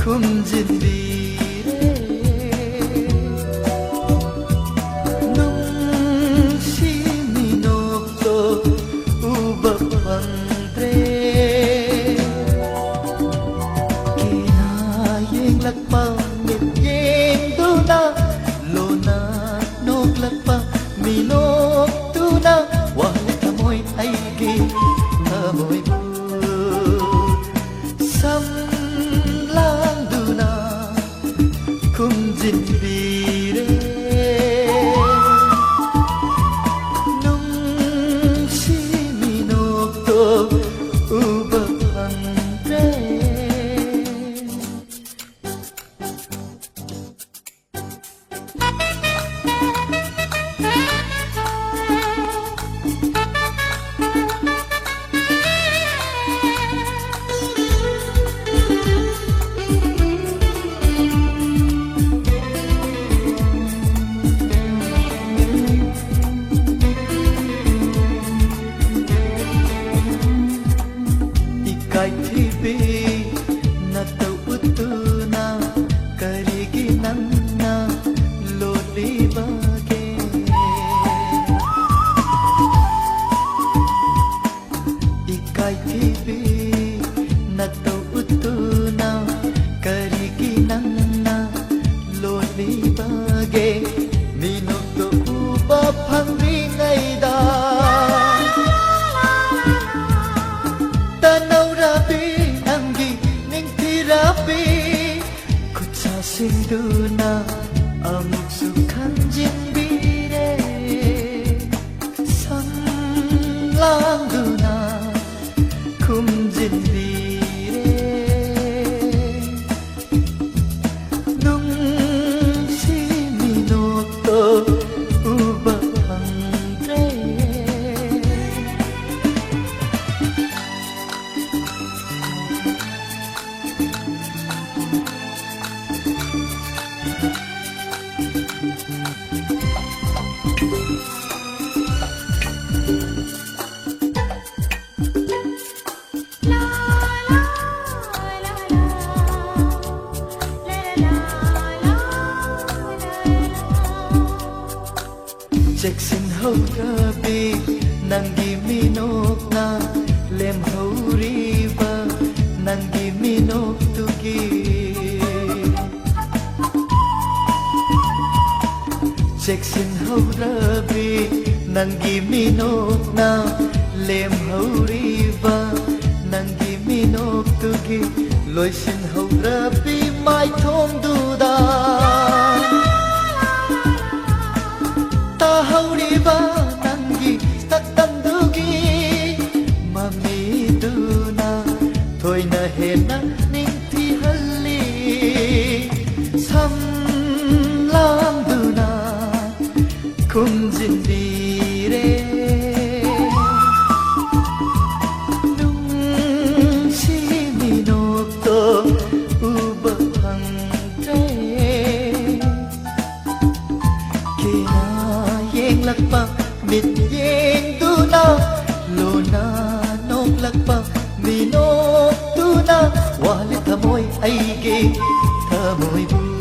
khumjindire nungsi minokto uba pangre kinayeng lakpang mityeng tuna lona nok lakpang minok tuna wali tamoy aigi tamoy bu sam lang duna khumjindire nungsi minokto uba pangre Kai thibi na tau utuna karigi nanna loli bage ikai thibi na tau utuna karigi nanna loli bage minok to uba phangri ngai da sinduna amuk sukhan jimbire samlang duna khumjindire nungsi minokto uba pangre Jackson Hourabi nangi minok na lem Houriba nangi minok tugi Jackson Hourabi nangi minok na lem Houriba nangi minok tugi loisin Hourabi mai thom duda Houriba nangi tatandugi mami duna thoina hena ningthi halli samlam duna khumjindire nungsi minokto uba phangre yeng lakpang mit yeng tuna lona nok lakpang minok tuna wali tamoy aigi tamoy bu